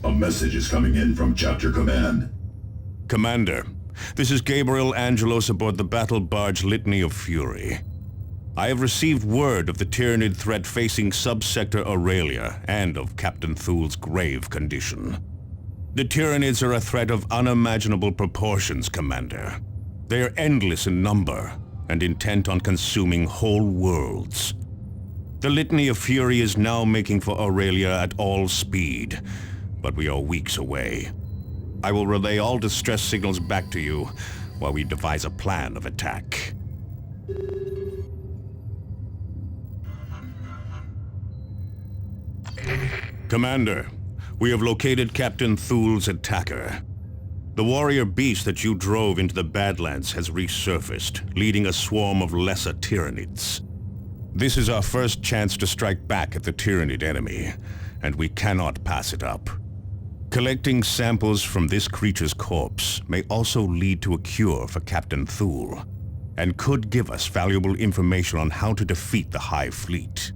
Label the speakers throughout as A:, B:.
A: A message is coming in from Chapter Command.
B: Commander, this is Gabriel Angelos aboard the battle barge Litany of Fury. I have received word of the Tyranid threat facing Subsector Aurelia and of Captain Thul's grave condition. The Tyranids are a threat of unimaginable proportions, Commander. They are endless in number and intent on consuming whole worlds. The Litany of Fury is now making for Aurelia at all speed, but we are weeks away. I will relay all distress signals back to you while we devise a plan of attack. Commander, we have located Captain Thul's attacker. The warrior beast that you drove into the Badlands has resurfaced, leading a swarm of lesser Tyranids. This is our first chance to strike back at the Tyranid enemy, and we cannot pass it up. Collecting samples from this creature's corpse may also lead to a cure for Captain Thul, and could give us valuable information on how to defeat the High Fleet.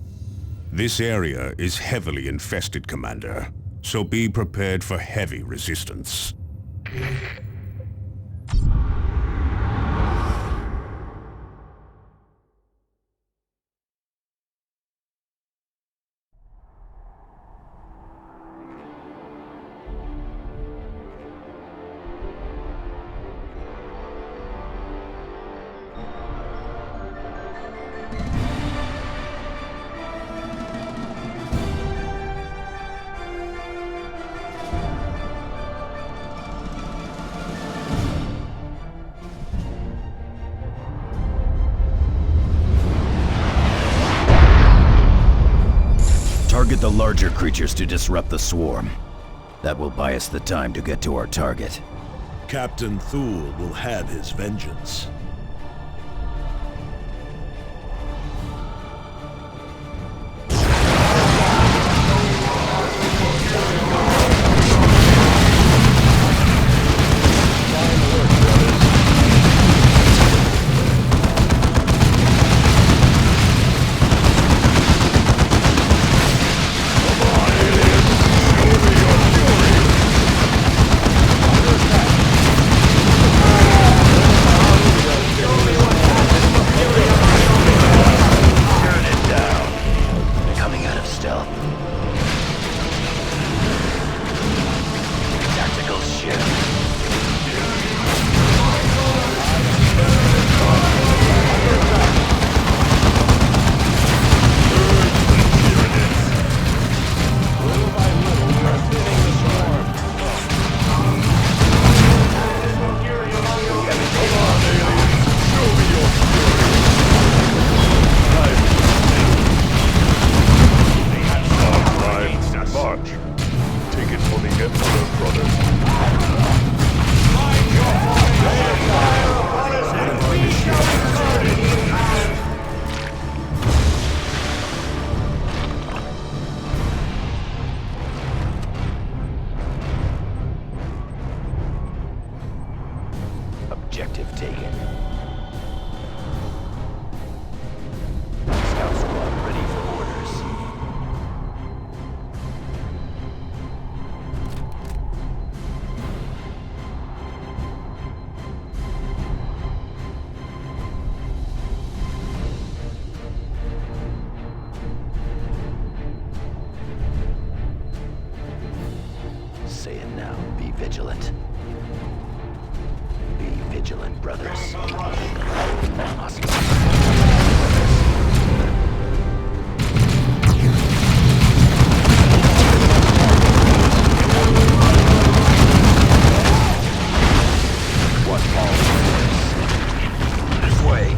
B: This area is heavily infested, Commander, so be prepared for heavy resistance.
C: Target the larger creatures to disrupt the swarm. That will buy us the time to get to our target.
D: Captain Thul will have his vengeance.
C: Objective taken. Scout squad ready for orders. Say it now, be vigilant. Be vigilant, brothers. What all this way.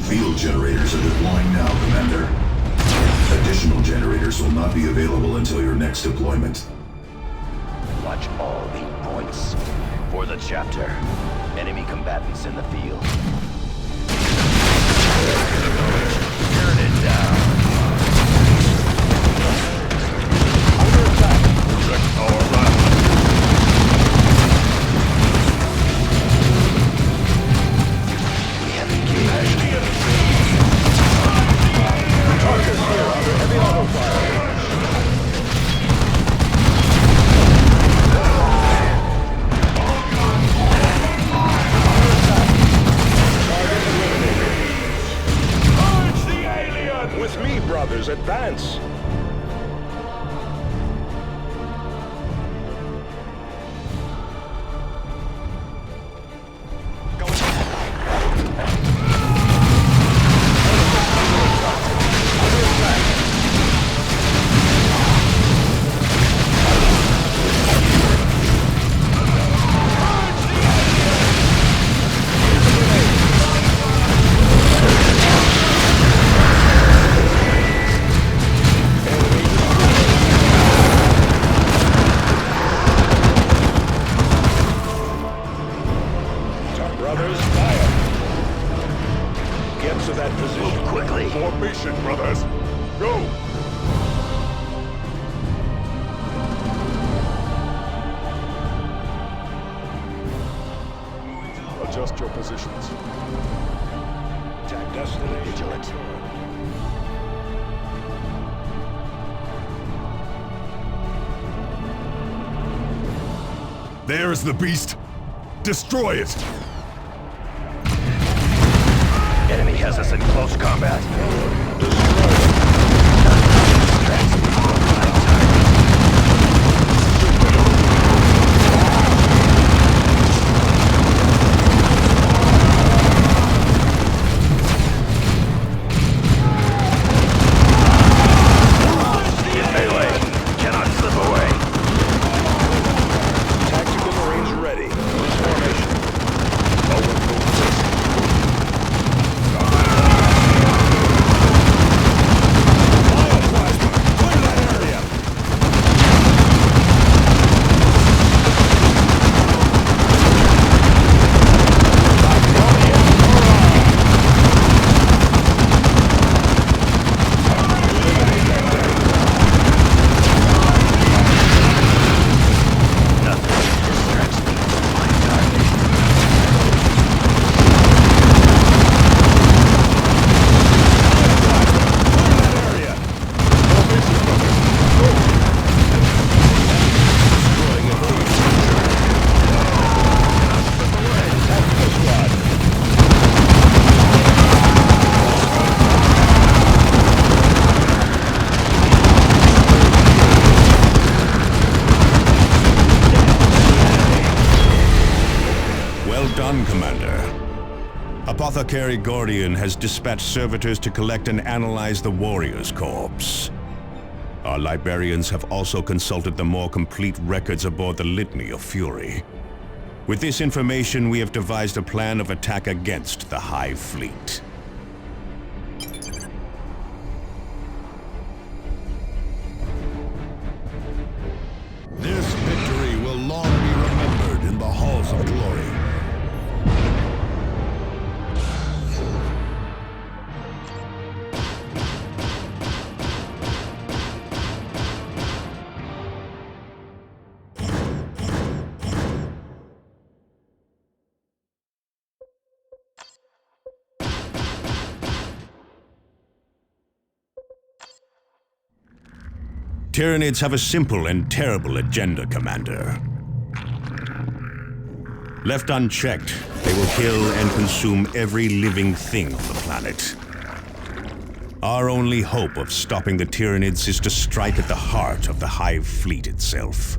A: Field generators are deploying now, Commander. Additional generators will not be available until your next deployment.
C: Watch all 8 points. For the chapter, enemy combatants in the field. Turn it down. Under attack. Check our left. We have engaged. Target clear under heavy auto fire.
D: With me, brothers, advance!
E: Formation, brothers! Go! Adjust your positions.
D: Attack destination. Vigilant.
E: There's the beast! Destroy it!
C: Enemy has us in close combat. Melee cannot slip away.
D: Tactical Marines ready. Formation. Forward move.
B: Apothecary Gordian has dispatched servitors to collect and analyze the warrior's corpse. Our librarians have also consulted the more complete records aboard the Litany of Fury. With this information, we have devised a plan of attack against the Hive Fleet.
D: This victory will long be remembered in the halls of glory.
B: Tyranids have a simple and terrible agenda, Commander. Left unchecked, they will kill and consume every living thing on the planet. Our only hope of stopping the Tyranids is to strike at the heart of the Hive Fleet itself.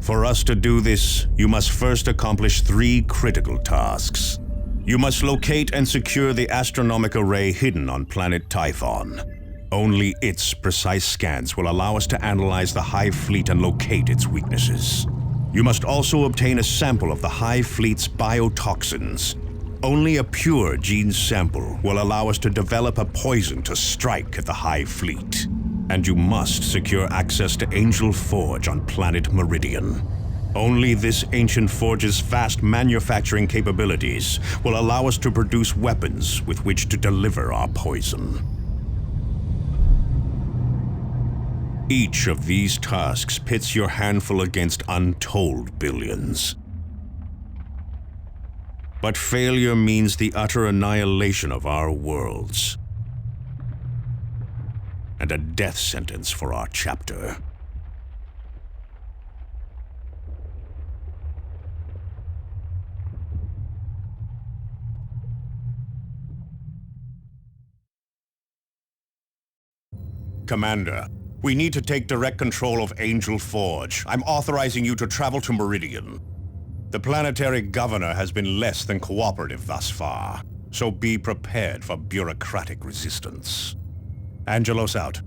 B: For us to do this, you must first accomplish 3 critical tasks. You must locate and secure the astronomic array hidden on planet Typhon. Only its precise scans will allow us to analyze the Hive Fleet and locate its weaknesses. You must also obtain a sample of the Hive Fleet's biotoxins. Only a pure gene sample will allow us to develop a poison to strike at the High Fleet. And you must secure access to Angel Forge on planet Meridian. Only this ancient forge's vast manufacturing capabilities will allow us to produce weapons with which to deliver our poison. Each of these tasks pits your handful against untold billions. But failure means the utter annihilation of our worlds. And a death sentence for our chapter. Commander, we need to take direct control of Angel Forge. I'm authorizing you to travel to Meridian. The planetary governor has been less than cooperative thus far, so be prepared for bureaucratic resistance. Angelos out.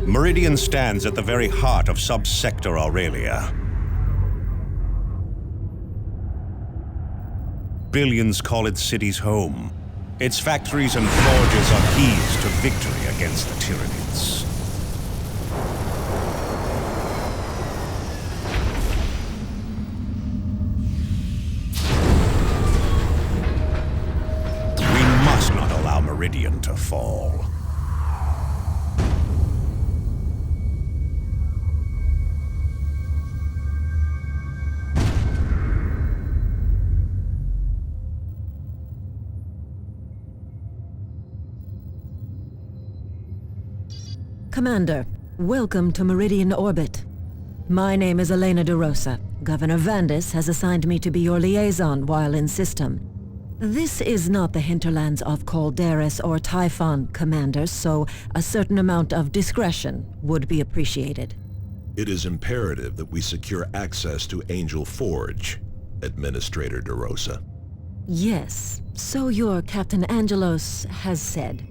B: Meridian stands at the very heart of Subsector Aurelia. Billions call its cities home. Its factories and forges are keys to victory against the Tyranids. We must
D: Meridian to fall.
F: Commander, welcome to Meridian Orbit. My name is Elena de Rosa. Governor Vandis has assigned me to be your liaison while in system. This is not the hinterlands of Calderis or Typhon, Commander, so a certain amount of discretion would be appreciated.
D: It is imperative that we secure access to Angel Forge, Administrator de Rosa.
F: Yes, so your Captain Angelos has said.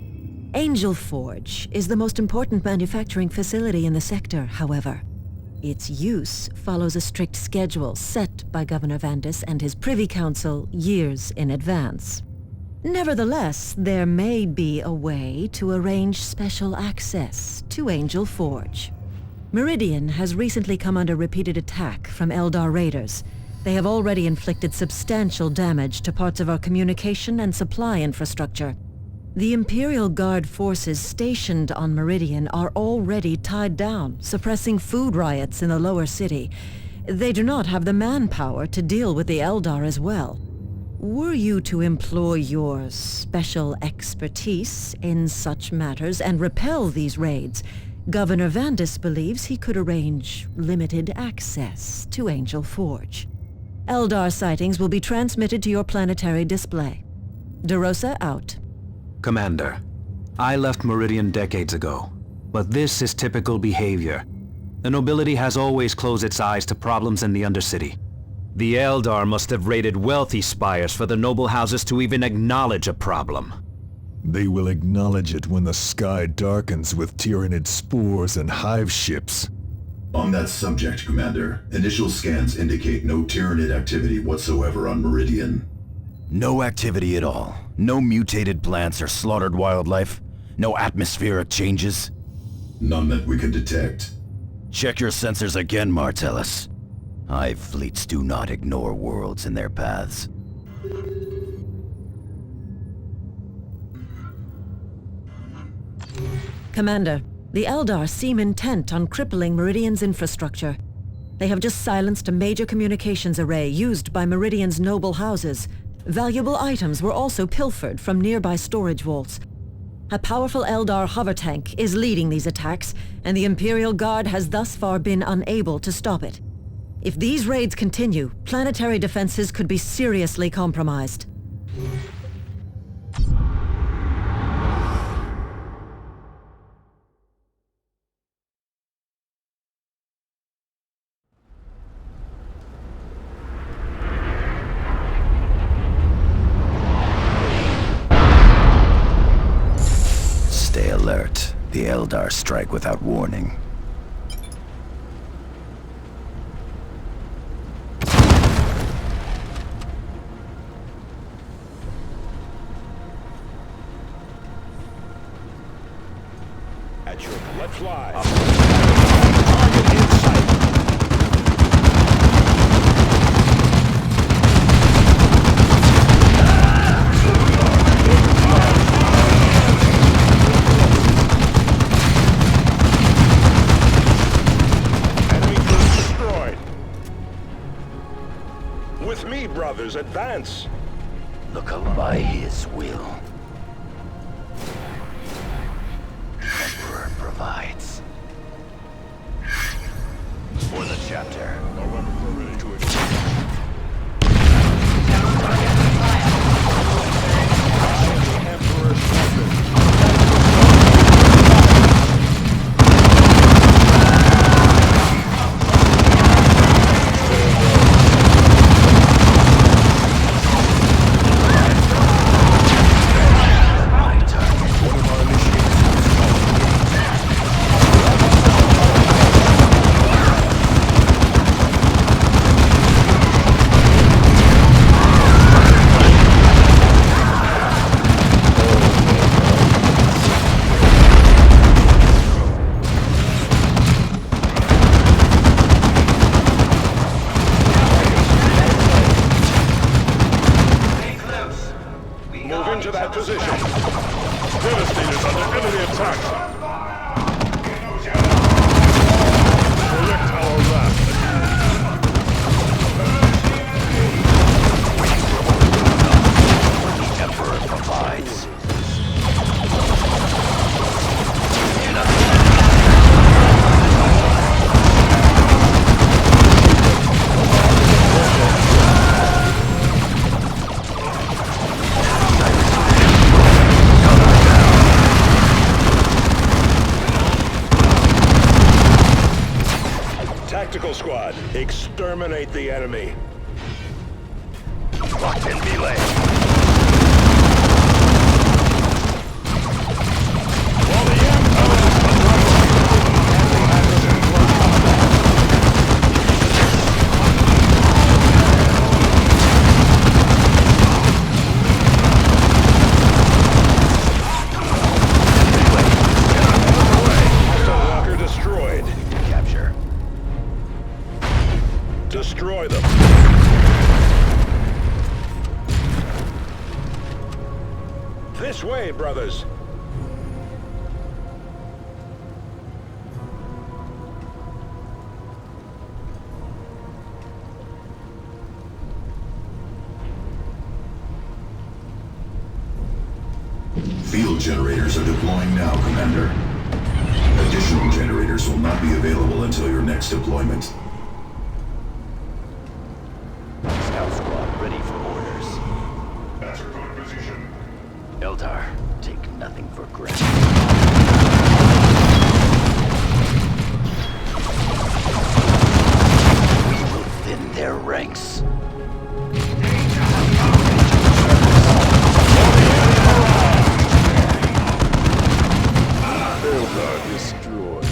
F: Angel Forge is the most important manufacturing facility in the sector, however. Its use follows a strict schedule set by Governor Vandis and his Privy Council years in advance. Nevertheless, there may be a way to arrange special access to Angel Forge. Meridian has recently come under repeated attack from Eldar raiders. They have already inflicted substantial damage to parts of our communication and supply infrastructure. The Imperial Guard forces stationed on Meridian are already tied down, suppressing food riots in the lower city. They do not have the manpower to deal with the Eldar as well. Were you to employ your special expertise in such matters and repel these raids, Governor Vandis believes he could arrange limited access to Angel Forge. Eldar sightings will be transmitted to your planetary display. De Rosa out.
G: Commander, I left Meridian decades ago, but this is typical behavior. The nobility has always closed its eyes to problems in the Undercity. The Eldar must have raided wealthy spires for the noble houses to even acknowledge a problem.
E: They will acknowledge it when the sky darkens with Tyranid spores and hive ships.
A: On that subject, Commander, initial scans indicate no Tyranid activity whatsoever on Meridian.
C: No activity at all. No mutated plants or slaughtered wildlife. No atmospheric changes.
A: None that we can detect.
C: Check your sensors again, Martellus. Hive fleets do not ignore worlds in their paths.
F: Commander, the Eldar seem intent on crippling Meridian's infrastructure. They have just silenced a major communications array used by Meridian's noble houses. Valuable items were also pilfered from nearby storage vaults. A powerful Eldar hover tank is leading these attacks, and the Imperial Guard has thus far been unable to stop it. If these raids continue, planetary defenses could be seriously compromised.
C: Stay alert. The Eldar strike without warning.
D: At your let's fly.
C: Target in sight.
D: With me, brothers, advance!
C: Look up by his will. Emperor provides. For the chapter. The Emperor provides.
H: Tactical squad, exterminate the enemy.
C: Locked in melee.
H: Walker destroyed.
C: Capture.
H: Destroy them. This way, brothers.
A: Field generators are deploying now, Commander. Additional generators will not be available until your next deployment.
C: Scout squad ready for orders.
A: That's our good position.
C: Eldar, take nothing for granted. We will thin their ranks.
H: Eldar destroyed.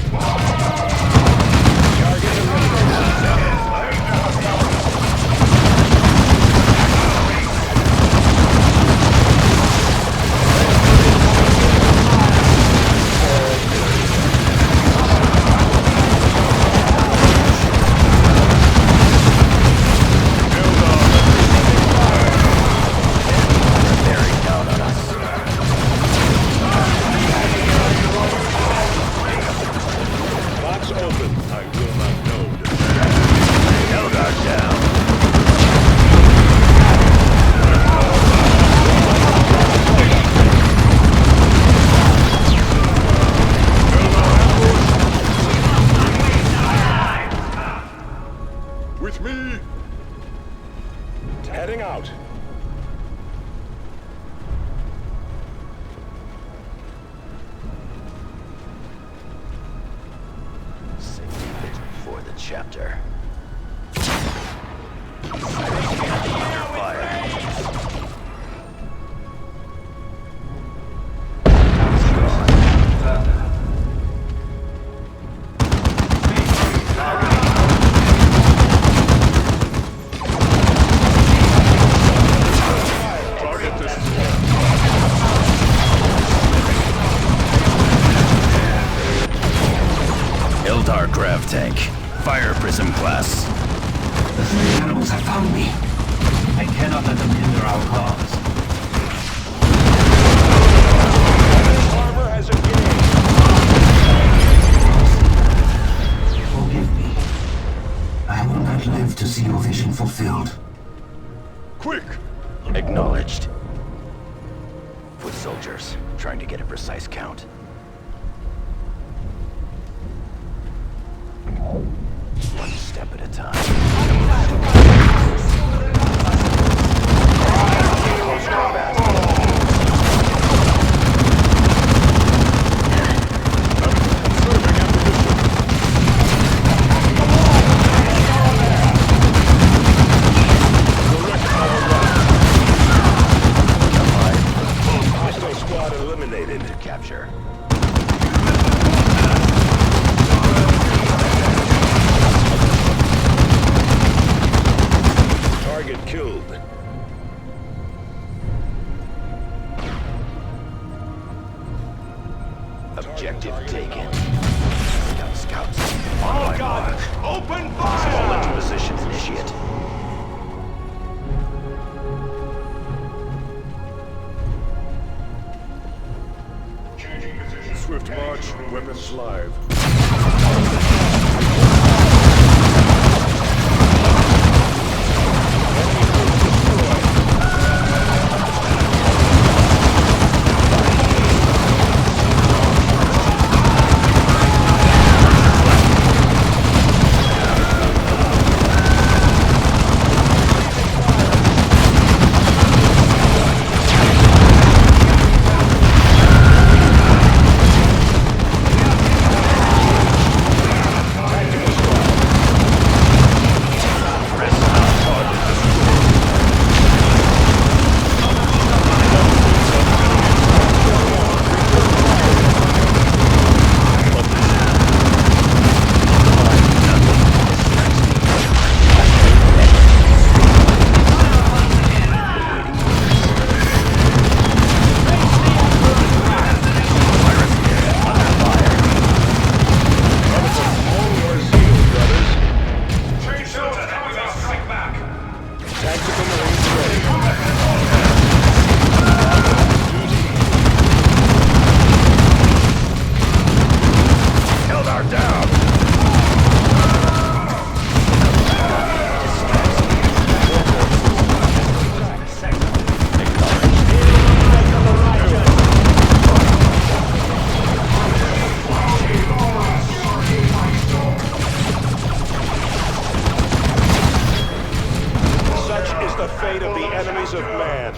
C: Bearing down on us.
H: Box open. I will not know.
C: Eldar down.
H: With me. Heading out.
C: Save it for the chapter. Fire.
H: Target this.
C: Eldar grav tank. Fire prism class.
I: The three animals have found me. I cannot let them hinder our cause.
H: Armor has engaged.
I: Forgive me. I will not live to see your vision fulfilled.
H: Quick.
C: Acknowledged. Foot soldiers, trying to get a precise count. One step at a time. Close combat.
H: Hostile squad eliminated.
C: Capture.
H: Target killed.
C: Objective taken. Scouts. On my mark.
H: Open
C: Fall into position, initiate.
A: Changing position.
H: Swift march, weapons live. The fate of the enemies of man.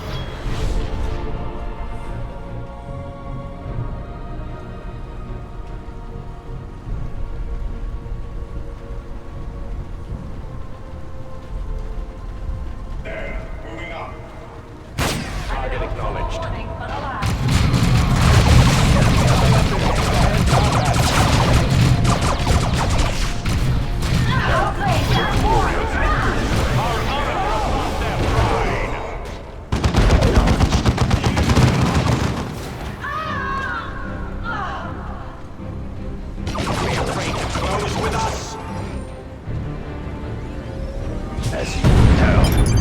H: Moving up. Target acknowledged.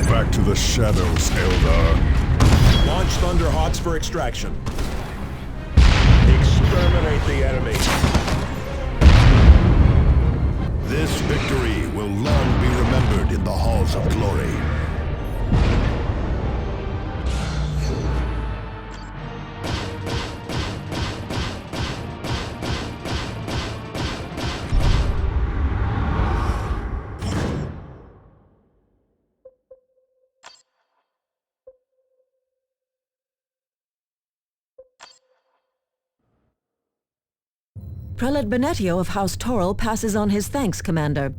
E: Back to the shadows, Eldar.
D: Launch Thunderhawks for extraction.
H: Exterminate the enemy.
B: This victory will long be remembered in the halls of glory.
F: Prelate Benetio of House Toril passes on his thanks, Commander.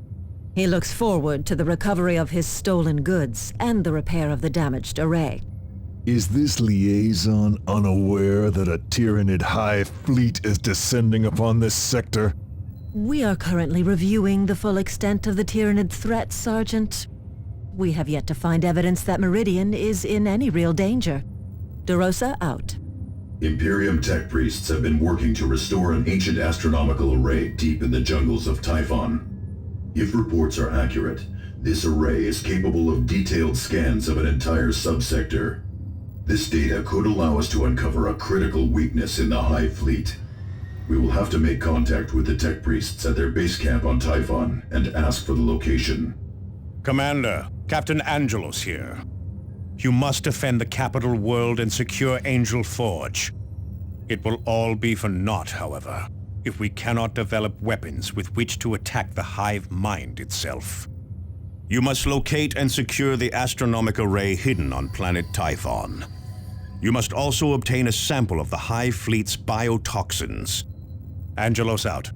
F: He looks forward to the recovery of his stolen goods and the repair of the damaged array.
E: Is this liaison unaware that a Tyranid hive fleet is descending upon this sector?
F: We are currently reviewing the full extent of the Tyranid threat, Sergeant. We have yet to find evidence that Meridian is in any real danger. DeRosa out.
A: Imperium tech priests have been working to restore an ancient astronomical array deep in the jungles of Typhon. If reports are accurate, this array is capable of detailed scans of an entire subsector. This data could allow us to uncover a critical weakness in the Hive fleet. We will have to make contact with the tech priests at their base camp on Typhon and ask for the location.
B: Commander, Captain Angelos here. You must defend the capital world and secure Angel Forge. It will all be for naught, however, if we cannot develop weapons with which to attack the Hive mind itself. You must locate and secure the astronomic array hidden on planet Typhon. You must also obtain a sample of the Hive fleet's biotoxins. Angelos out.